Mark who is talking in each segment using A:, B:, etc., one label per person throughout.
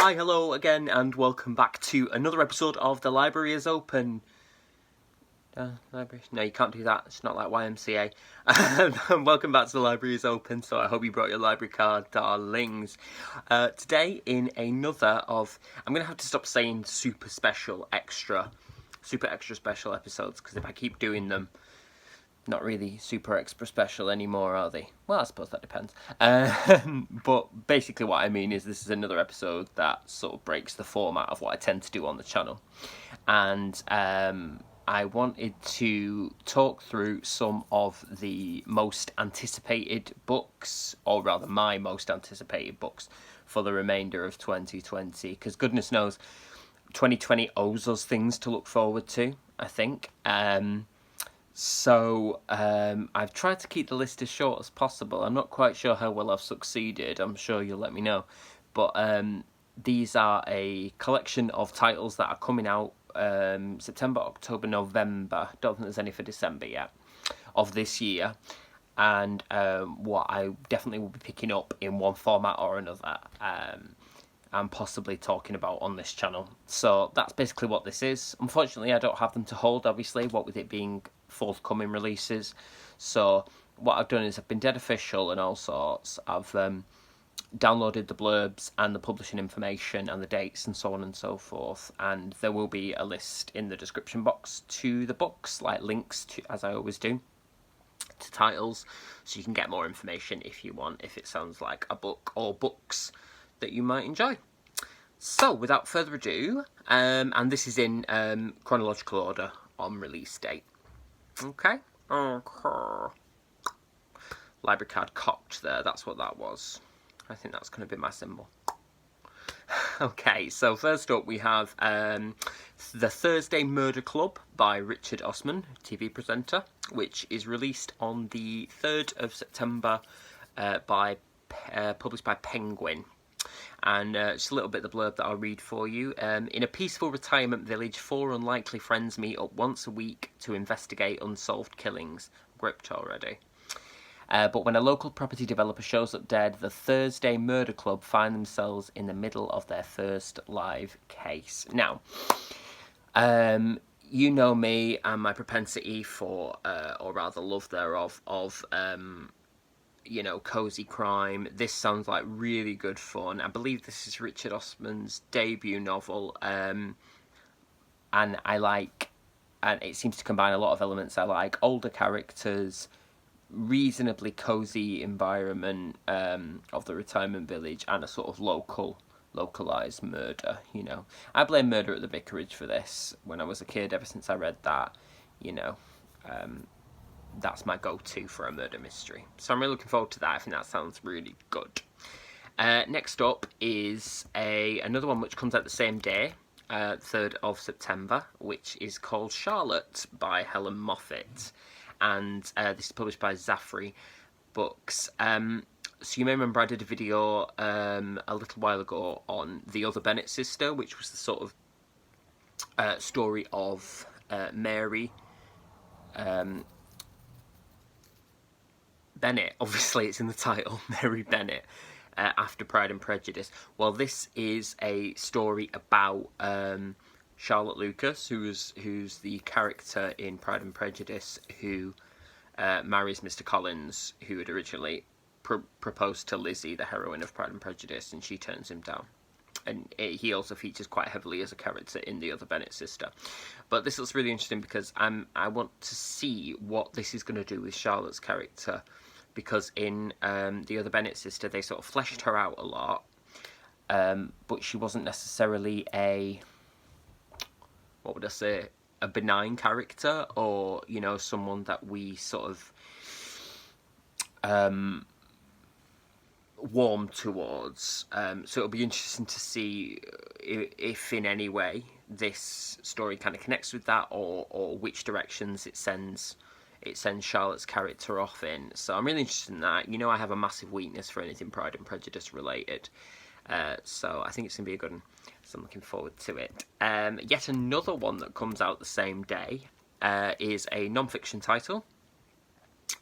A: Hi, hello again, and welcome back to another episode of The Library is Open. Library? No, you can't do that. It's not like YMCA. Welcome back to The Library is Open, so I hope you brought your library card, darlings. Today, in another of... I'm going to have to stop saying super extra special episodes, because if I keep doing them, not really super extra special anymore, are they? Well, I suppose that depends. But basically what I mean is this is another episode that sort of breaks the format of what I tend to do on the channel. And I wanted to talk through some of the most anticipated books, or rather my most anticipated books for the remainder of 2020. Because goodness knows, 2020 owes us things to look forward to, I think. So I've tried to keep the list as short as possible. I'm not quite sure how well I've succeeded. I'm sure you'll let me know. But these are a collection of titles that are coming out September, October, November. Don't think there's any for December yet of this year. And what I definitely will be picking up in one format or another. And possibly talking about on this channel. So that's basically what this is. Unfortunately, I don't have them to hold, obviously, what with it being forthcoming releases. So what I've done is I've been dead official and all sorts. I've downloaded the blurbs and the publishing information and the dates and so on and so forth. And there will be a list in the description box to the books, like links to, as I always do, to titles. So you can get more information if you want, if it sounds like a book or books that you might enjoy. So, without further ado, and this is in chronological order on release date. Okay. Library card cocked there, that's what that was. I think that's going to be my symbol. Okay, so first up we have The Thursday Murder Club by Richard Osman, TV presenter, which is released on the 3rd of September published by Penguin. And just a little bit of the blurb that I'll read for you. In a peaceful retirement village, 4 unlikely friends meet up once a week to investigate unsolved killings. Gripped already. But when a local property developer shows up dead, the Thursday Murder Club find themselves in the middle of their first live case. Now, you know me and my propensity for, or rather love thereof, of... cozy crime. This sounds like really good fun. I believe this is Richard Osman's debut novel, and it seems to combine a lot of elements I like. Older characters, reasonably cozy environment of the retirement village, and a sort of localized murder. I blame Murder at the Vicarage for this. When I was a kid, ever since I read that, that's my go-to for a murder mystery. So I'm really looking forward to that. I think that sounds really good. Next up is another one which comes out the same day, 3rd of September, which is called Charlotte by Helen Moffett. And this is published by Zafri Books. So you may remember I did a video a little while ago on The Other Bennet Sister, which was the sort of story of Mary Bennett, obviously it's in the title, Mary Bennett, after Pride and Prejudice. Well, this is a story about Charlotte Lucas, who's the character in Pride and Prejudice, who marries Mr. Collins, who had originally proposed to Lizzie, the heroine of Pride and Prejudice, and she turns him down. And he also features quite heavily as a character in The Other Bennet Sister. But this looks really interesting because I want to see what this is going to do with Charlotte's character. Because in The Other Bennet Sister, they sort of fleshed her out a lot. But she wasn't necessarily a benign character. Or, someone that we sort of... warm towards. So it'll be interesting to see if in any way this story kind of connects with that, or which directions it sends Charlotte's character off in. So I'm really interested in that. I have a massive weakness for anything Pride and Prejudice related. So I think it's going to be a good one. So I'm looking forward to it. Yet another one that comes out the same day is a non-fiction title.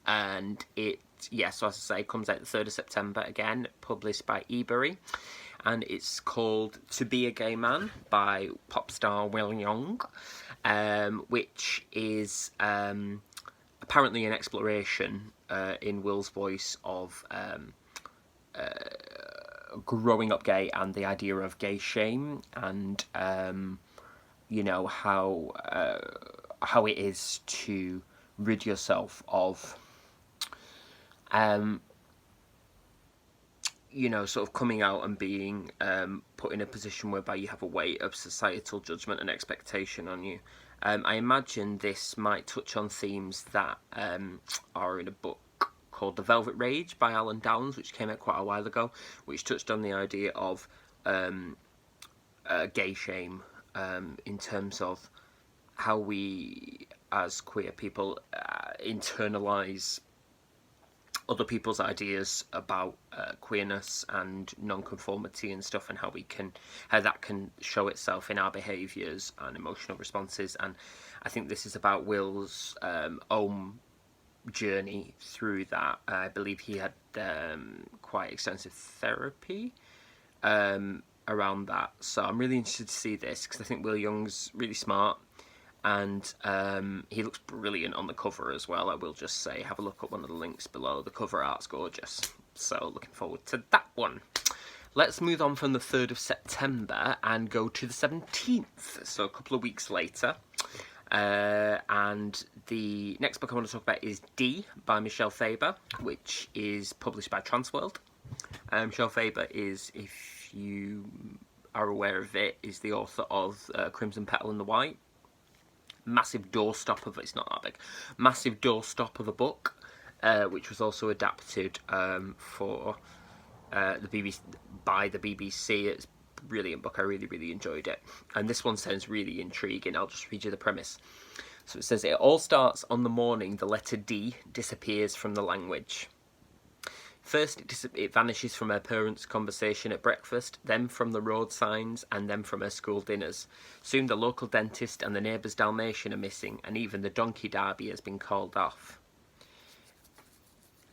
A: And so as I say, comes out the 3rd of September again, published by Brewery. and it's called To Be a Gay Man by pop star Kyoung, which is apparently an exploration in Will's voice of growing up gay and the idea of gay shame, and you know, how it is to rid yourself of you know, sort of coming out and being put in a position whereby you have a weight of societal judgment and expectation on you. I imagine this might touch on themes that are in a book called The Velvet Rage by Alan Downs, which came out quite a while ago, which touched on the idea of gay shame in terms of how we, as queer people, internalise other people's ideas about queerness and non-conformity and stuff, and how that can show itself in our behaviours and emotional responses. And I think this is about Will's own journey through that. I believe he had quite extensive therapy around that, so I'm really interested to see this, because I think Will Young's really smart, and he looks brilliant on the cover as well. I will just say, have a look at one of the links below. The cover art's gorgeous, so looking forward to that one. Let's move on from the 3rd of September and go to the 17th, so a couple of weeks later. And the next book I want to talk about is D by Michel Faber, which is published by Transworld. Michel Faber is, if you are aware of it, is the author of Crimson Petal and the White. Massive doorstop of massive doorstop of a book, which was also adapted for the BBC by the BBC. It's a brilliant book. I really enjoyed it, and this one sounds really intriguing. I'll just read you the premise. So it says, it all starts on the morning the letter D disappears from the language. First, it vanishes from her parents' conversation at breakfast, then from the road signs, and then from her school dinners. Soon the local dentist and the neighbour's Dalmatian are missing, and even the donkey derby has been called off.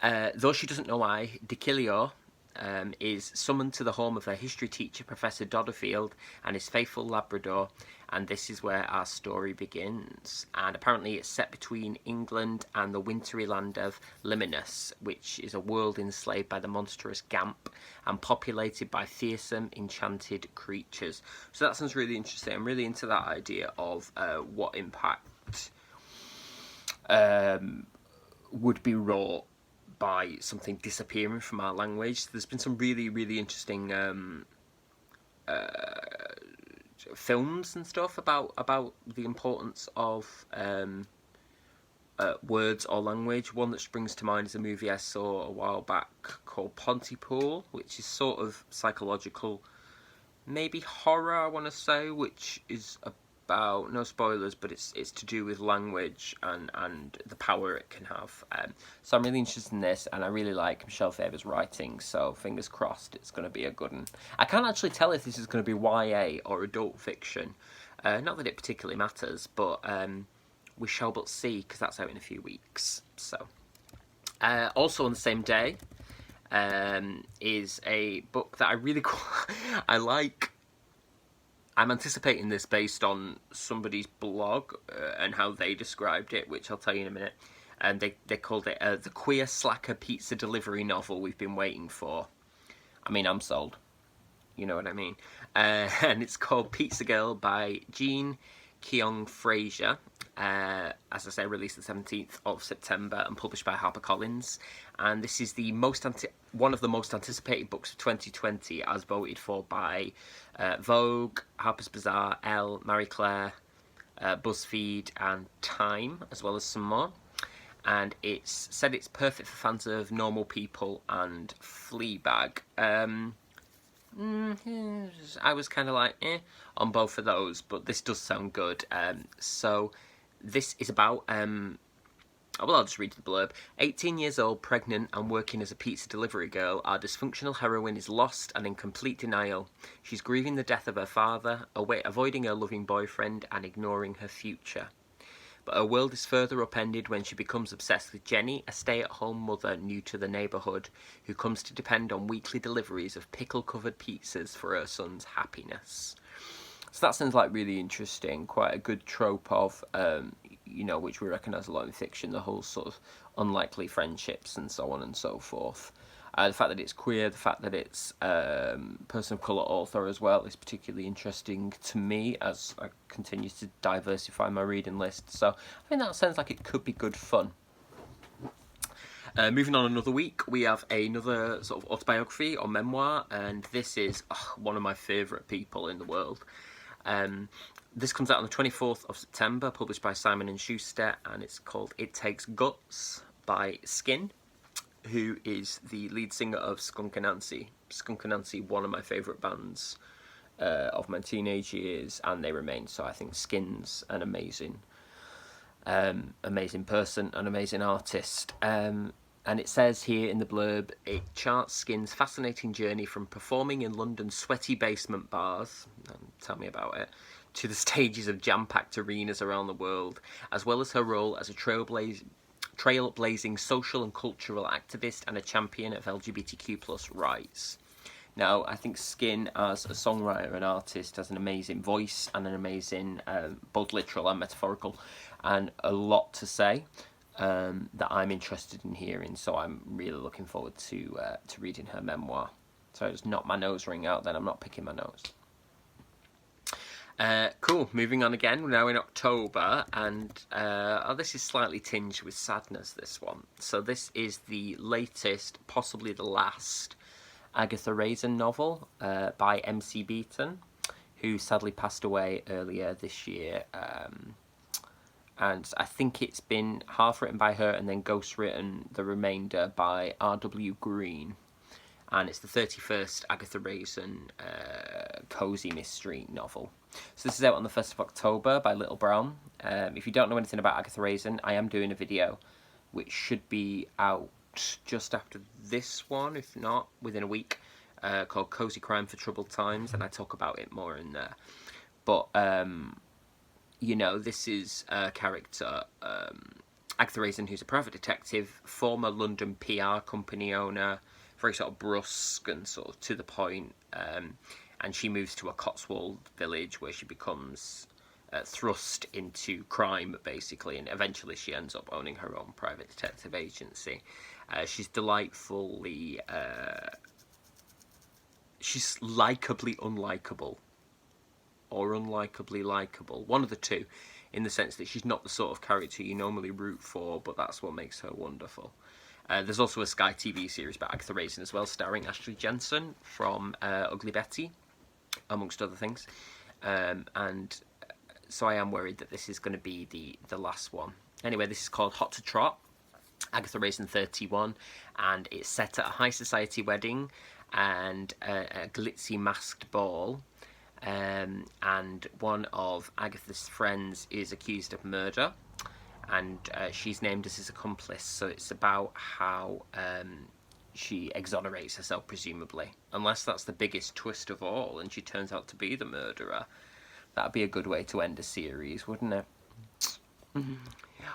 A: Though she doesn't know why, TLIO is summoned to the home of her history teacher, Professor Dodderfield, and his faithful Labrador, and this is where our story begins. And apparently it's set between England and the wintry land of Liminus, which is a world enslaved by the monstrous Gamp and populated by fearsome, enchanted creatures. So that sounds really interesting. I'm really into that idea of what impact would be wrought by something disappearing from our language. There's been some really interesting films and stuff about the importance of words or language. One that springs to mind is a movie I saw a while back called Pontypool, which is sort of psychological, maybe horror, I want to say, which is about, no spoilers, but it's to do with language and the power it can have. So I'm really interested in this, and I really like Michel Faber's writing, so fingers crossed it's going to be a good one. I can't actually tell if this is going to be YA or adult fiction. Not that it particularly matters, but we shall but see, because that's out in a few weeks. So, also on the same day is a book that I really I like. I'm anticipating this based on somebody's blog and how they described it, which I'll tell you in a minute. And they called it the queer slacker pizza delivery novel we've been waiting for. I mean, I'm sold. You know what I mean? And it's called Pizza Girl by Kyoung Frazier. As I say, released the 17th of September and published by HarperCollins. And this is the one of the most anticipated books of 2020, as voted for by Vogue, Harper's Bazaar, Elle, Marie Claire, BuzzFeed, and Time, as well as some more. And it's said it's perfect for fans of Normal People and Fleabag. I was kind of like, on both of those, but this does sound good. So this is about, well, I'll just read the blurb. 18 years old, pregnant, and working as a pizza delivery girl, our dysfunctional heroine is lost and in complete denial. She's grieving the death of her father, avoiding her loving boyfriend, and ignoring her future. But her world is further upended when she becomes obsessed with Jenny, a stay-at-home mother new to the neighbourhood, who comes to depend on weekly deliveries of pickle-covered pizzas for her son's happiness. So that sounds like really interesting, quite a good trope of, which we recognise a lot in fiction, the whole sort of unlikely friendships and so on and so forth. The fact that it's queer, the fact that it's person of colour author as well is particularly interesting to me as I continue to diversify my reading list. So I think that sounds like it could be good fun. Moving on another week, we have another sort of autobiography or memoir, and this is one of my favourite people in the world. This comes out on the 24th of September, published by Simon & Schuster, and it's called It Takes Guts by Skin, who is the lead singer of Skunk Anansie. Skunk Anansie, one of my favourite bands of my teenage years, and they remain so. I think Skin's an amazing person, an amazing artist. And it says here in the blurb, it charts Skin's fascinating journey from performing in London's sweaty basement bars, tell me about it, to the stages of jam-packed arenas around the world, as well as her role as a trailblazing social and cultural activist and a champion of LGBTQ+ rights. Now, I think Skin, as a songwriter and artist, has an amazing voice and an amazing, both literal and metaphorical, and a lot to say that I'm interested in hearing. So I'm really looking forward to reading her memoir. So it's not my nose ring out. Then I'm not picking my nose. Cool. Moving on again. We're now in October, and this is slightly tinged with sadness. This one. So this is the latest, possibly the last, Agatha Raisin novel by MC Beaton, who sadly passed away earlier this year. And I think it's been half written by her and then ghost-written the remainder by R.W. Green. And it's the 31st Agatha Raisin cosy mystery novel. So this is out on the 1st of October by Little Brown. If you don't know anything about Agatha Raisin, I am doing a video which should be out just after this one, if not within a week, called Cozy Crime for Troubled Times, and I talk about it more in there. But this is a character, Agatha Raisin, who's a private detective, former London PR company owner, very sort of brusque and sort of to the point, and she moves to a Cotswold village where she becomes thrust into crime, basically, and eventually she ends up owning her own private detective agency. She's delightfully... she's likeably unlikable, or unlikably likeable, one of the two, in the sense that she's not the sort of character you normally root for, but that's what makes her wonderful. There's also a Sky TV series about Agatha Raisin as well, starring Ashley Jensen from Ugly Betty, amongst other things. And so I am worried that this is going to be the last one. Anyway, this is called Hot to Trot, Agatha Raisin 31, and it's set at a high society wedding and a glitzy masked ball. And one of Agatha's friends is accused of murder, and she's named as his accomplice. So it's about how she exonerates herself, presumably, unless that's the biggest twist of all and she turns out to be the murderer. That'd be a good way to end a series, wouldn't it? Mm-hmm.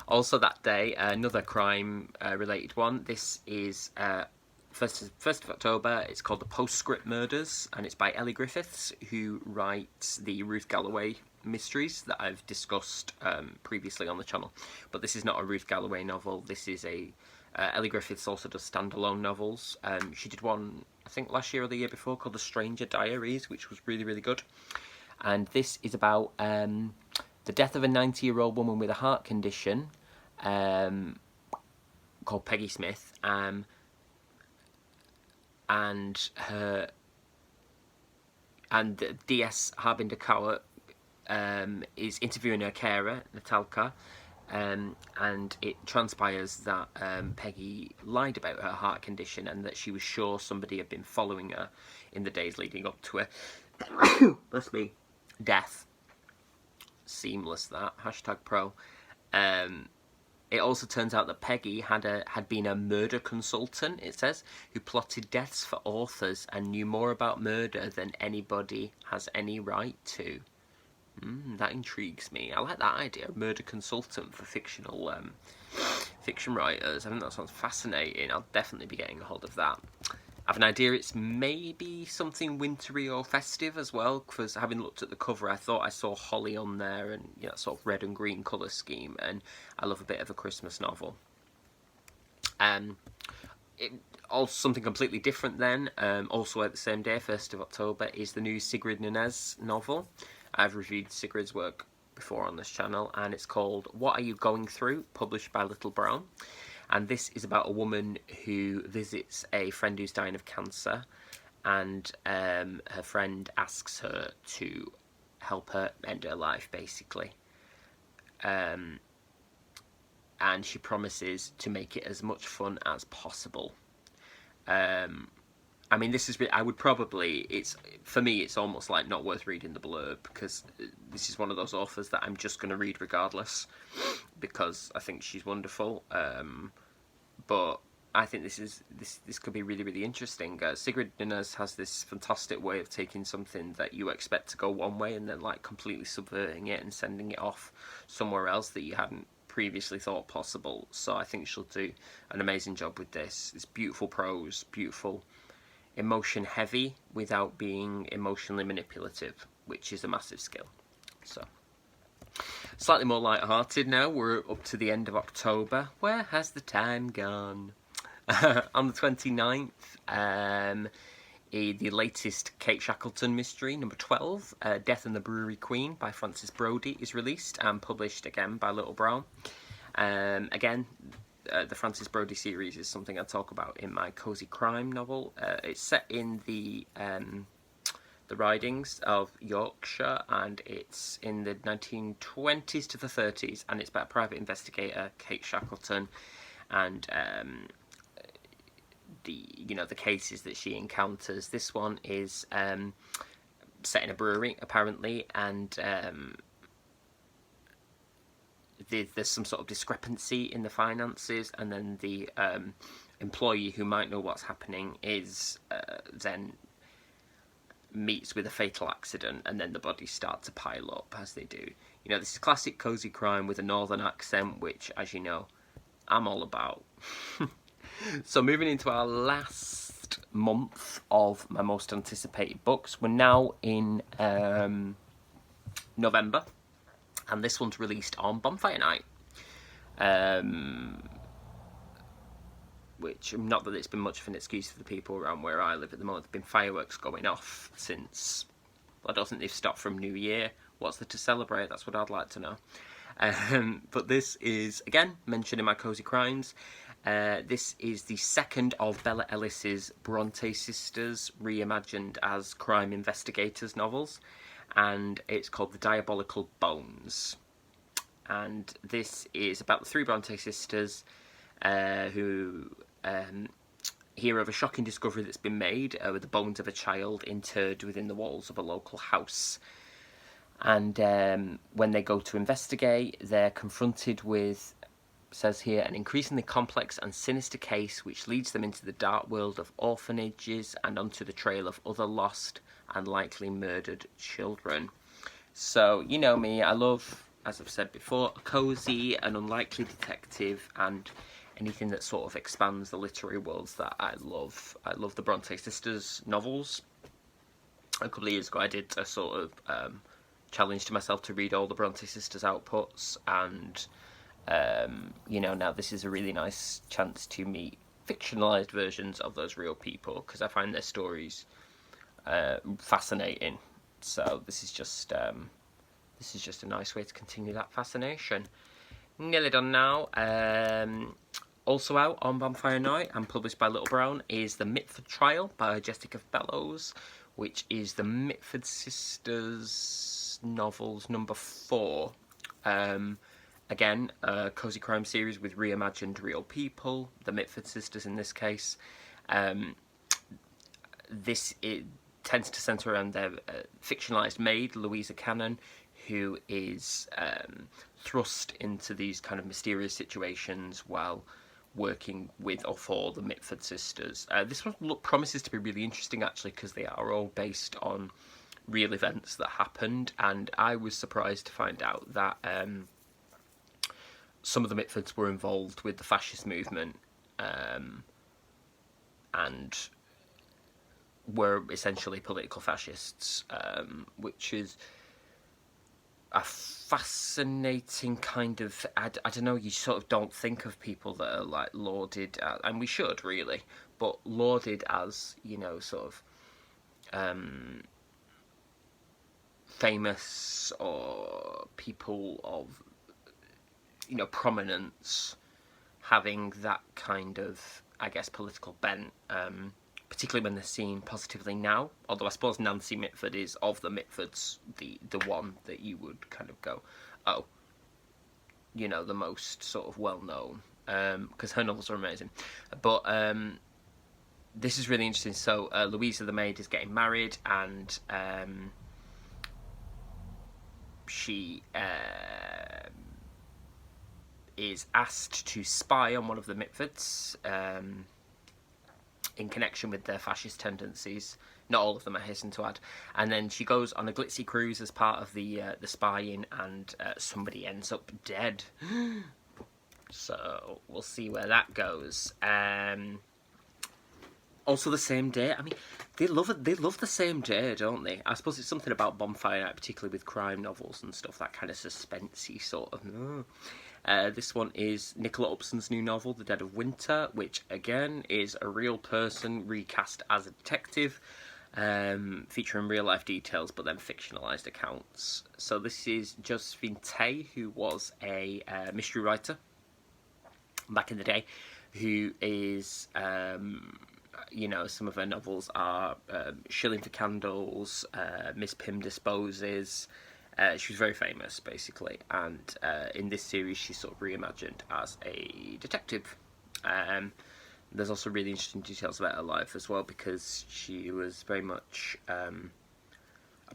A: Also that day, another crime related one. This is 1st of October. It's called The Postscript Murders, and it's by Elly Griffiths, who writes the Ruth Galloway mysteries that I've discussed previously on the channel. But this is not a Ruth Galloway novel. This is a... Elly Griffiths also does standalone novels. She did one, I think, last year or the year before, called The Stranger Diaries, which was really, really good. And this is about the death of a 90-year-old woman with a heart condition called Peggy Smith, and D.S. Harbinder Kaur is interviewing her carer, Natalka, and it transpires that Peggy lied about her heart condition and that she was sure somebody had been following her in the days leading up to her bless me, death. Seamless, that. #pro. It also turns out that Peggy had been a murder consultant, it says, who plotted deaths for authors and knew more about murder than anybody has any right to. That intrigues me. I like that idea. A murder consultant for fictional fiction writers. I think that sounds fascinating. I'll definitely be getting a hold of that. I have an idea it's maybe something wintry or festive as well, because having looked at the cover, I thought I saw holly on there and sort of red and green colour scheme, and I love a bit of a Christmas novel. Also something completely different then, also at the same day, 1st of October, is the new Sigrid Nunez novel. I've reviewed Sigrid's work before on this channel, and it's called What Are You Going Through, published by Little Brown. And this is about a woman who visits a friend who's dying of cancer, and her friend asks her to help her end her life, basically. And she promises to make it as much fun as possible. I mean, this is. I would probably. For me. It's almost like not worth reading the blurb, because this is one of those authors that I'm just going to read regardless, because I think she's wonderful. But I think this could be really, really interesting. Sigrid Nunez has this fantastic way of taking something that you expect to go one way and then like completely subverting it and sending it off somewhere else that you hadn't previously thought possible. So I think she'll do an amazing job with this. It's beautiful prose, beautiful, emotion heavy without being emotionally manipulative, which is a massive skill. So slightly more light-hearted now. We're up to the end of October. Where has the time gone? On the 29th, the latest Kate Shackleton mystery, number 12, Death and the Brewery Queen by Frances Brody, is released and published again by Little Brown. Again, the Frances Brody series is something I talk about in my cozy crime novel. It's set in the Ridings of Yorkshire, and it's in the 1920s to the 30s, and it's about private investigator Kate Shackleton and the cases that she encounters. This one is set in a brewery, apparently, and there's some sort of discrepancy in the finances, and then the employee who might know what's happening is then meets with a fatal accident, and then the bodies start to pile up as they do. This is classic cozy crime with a northern accent, which, as you know, I'm all about. So moving into our last month of my most anticipated books, we're now in November, and this one's released on Bonfire Night. Which, not that it's been much of an excuse for the people around where I live at the moment. There have been fireworks going off since, I don't think they've stopped from New Year. What's there to celebrate? That's what I'd like to know. But this is, again, mentioned in my Cozy Crimes. This is the second of Bella Ellis's Bronte sisters, reimagined as crime investigators novels. And it's called The Diabolical Bones. And this is about the three Bronte sisters who hear of a shocking discovery that's been made with the bones of a child interred within the walls of a local house. And when they go to investigate, they're confronted with, says here, an increasingly complex and sinister case which leads them into the dark world of orphanages and onto the trail of other lost and likely murdered children. So, you know me, I love, as I've said before, a cosy and unlikely detective, and anything that sort of expands the literary worlds that I love. I love the Bronte sisters novels. A couple of years ago I did a sort of challenge to myself to read all the Bronte sisters outputs, and now this is a really nice chance to meet fictionalised versions of those real people, because I find their stories fascinating. So this is just a nice way to continue that fascination. Nearly done now. Also out on Bonfire Night and published by Little Brown is The Mitford Trial by Jessica Bellows, which is the Mitford sisters novels number 4. Again, a cozy crime series with reimagined real people, the Mitford sisters in this case. It tends to centre around their fictionalised maid, Louisa Cannon, who is thrust into these kind of mysterious situations while working with or for the Mitford sisters. This one promises to be really interesting, actually, because they are all based on real events that happened, and I was surprised to find out that some of the Mitfords were involved with the fascist movement, and were essentially political fascists, which is a fascinating kind of... I don't know, you sort of don't think of people that are like lauded, and we should really, but lauded as, you know, sort of famous or people of, you know, prominence having that kind of, I guess, political bent, particularly when they're seen positively now. Although I suppose Nancy Mitford is, of the Mitfords, the one that you would kind of go, oh, you know, the most sort of well-known, because her novels are amazing. But this is really interesting. So Louisa the maid is getting married, and she is asked to spy on one of the Mitfords, in connection with their fascist tendencies. Not all of them, I hasten to add. And then she goes on a glitzy cruise as part of the spying, and somebody ends up dead. So we'll see where that goes. Also, the same day. I mean, they love the same day, don't they? I suppose it's something about Bonfire Night, particularly with crime novels and stuff. That kind of suspensey sort of. This one is Nicola Upson's new novel, The Dead of Winter, which, again, is a real person recast as a detective, featuring real-life details, but then fictionalised accounts. So this is Josephine, who was a mystery writer back in the day, who is, you know, some of her novels are Shilling for Candles, Miss Pym Disposes. She was very famous, basically, and in this series she's sort of reimagined as a detective. There's also really interesting details about her life as well, because she was very much a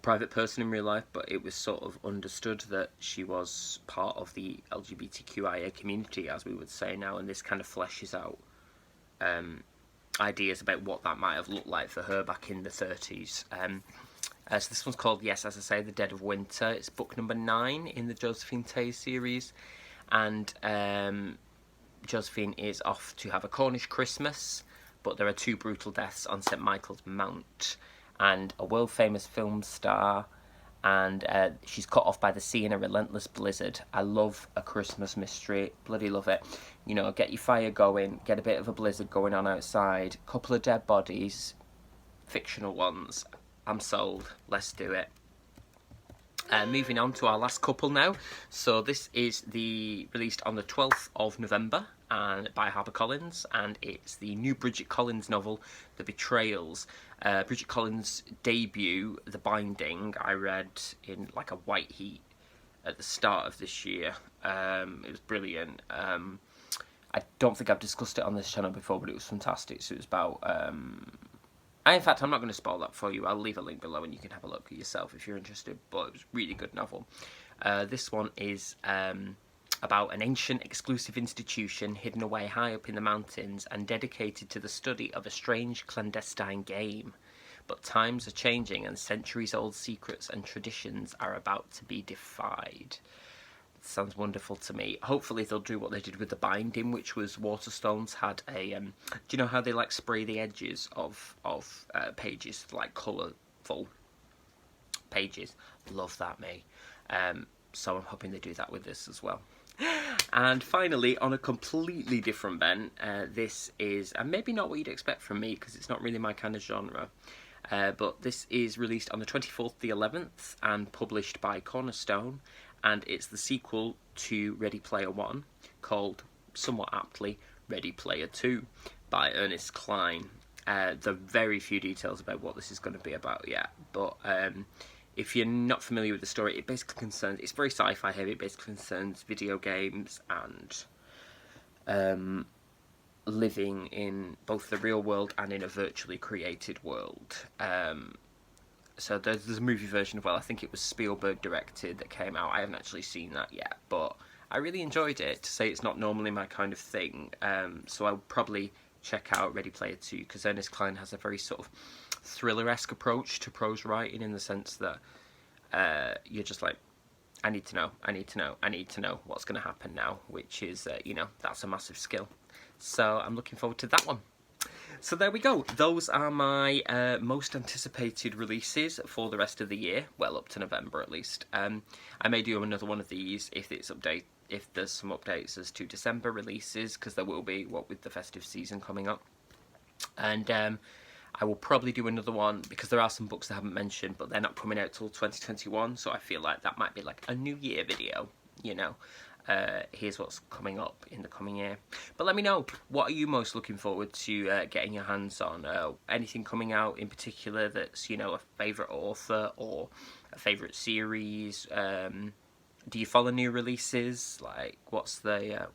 A: private person in real life, but it was sort of understood that she was part of the LGBTQIA community, as we would say now, and this kind of fleshes out ideas about what that might have looked like for her back in the 30s. So this one's called, yes, as I say, The Dead of Winter. It's book number 9 in the Josephine Tay series. And Josephine is off to have a Cornish Christmas, but there are 2 brutal deaths on St Michael's Mount. And a world-famous film star, and she's cut off by the sea in a relentless blizzard. I love a Christmas mystery. Bloody love it. You know, get your fire going, get a bit of a blizzard going on outside, couple of dead bodies, fictional ones. I'm sold. Let's do it. Moving on to our last couple now. So this is released on the 12th of November and by HarperCollins, and it's the new Bridget Collins novel, The Betrayals. Bridget Collins' debut, The Binding, I read in like a white heat at the start of this year. It was brilliant. I don't think I've discussed it on this channel before, but it was fantastic. So it was about... in fact, I'm not going to spoil that for you. I'll leave a link below and you can have a look at yourself if you're interested. But it was a really good novel. This one is about an ancient exclusive institution hidden away high up in the mountains and dedicated to the study of a strange clandestine game. But times are changing and centuries-old secrets and traditions are about to be defied. Sounds wonderful to me. Hopefully they'll do what they did with The Binding, which was Waterstones had a... do you know how they like spray the edges of pages, like colourful pages? Love that, me. So I'm hoping they do that with this as well. And finally, on a completely different bent, this is, and maybe not what you'd expect from me, because it's not really my kind of genre, but this is released on the 24th the 11th and published by Cornerstone, and it's the sequel to Ready Player One, called, somewhat aptly, Ready Player Two, by Ernest Cline. There are very few details about what this is going to be about yet, but if you're not familiar with the story, it basically concerns... It's very sci-fi heavy. It basically concerns video games and living in both the real world and in a virtually created world. So there's a movie version of, well, I think it was Spielberg directed that came out. I haven't actually seen that yet, but I really enjoyed it. To say it's not normally my kind of thing, so I'll probably check out Ready Player 2, because Ernest Cline has a very sort of thriller-esque approach to prose writing, in the sense that you're just like, I need to know what's going to happen now, which is, that's a massive skill. So I'm looking forward to that one. So there we go. Those are my most anticipated releases for the rest of the year. Well, up to November at least. I may do another one of these if there's some updates as to December releases, because there will be, what with the festive season coming up. And I will probably do another one, because there are some books I haven't mentioned, but they're not coming out till 2021, so I feel like that might be like a New Year video, here's what's coming up in the coming year. But let me know, what are you most looking forward to getting your hands on? Anything coming out in particular that's, a favourite author or a favourite series? Do you follow new releases? Like, what's the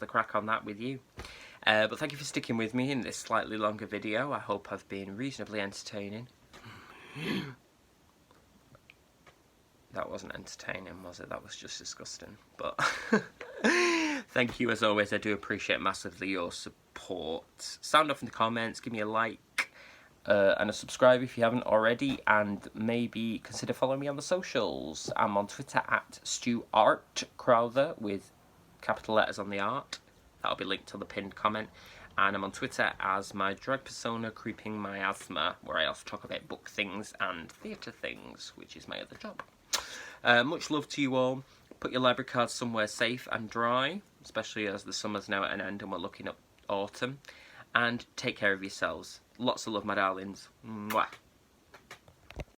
A: crack on that with you? But thank you for sticking with me in this slightly longer video. I hope I've been reasonably entertaining. That wasn't entertaining, was it? That was just disgusting. But thank you as always. I do appreciate massively your support. Sound off in the comments, give me a like and a subscribe if you haven't already, and maybe consider following me on the socials. I'm on Twitter at StuArtCrowther with capital letters on the art. That'll be linked to the pinned comment. And I'm on Twitter as my drag persona Creeping Miasma, where I also talk about book things and theatre things, which is my other job. Much love to you all. Put your library cards somewhere safe and dry, especially as the summer's now at an end and we're looking up autumn. And take care of yourselves. Lots of love, my darlings. Mwah.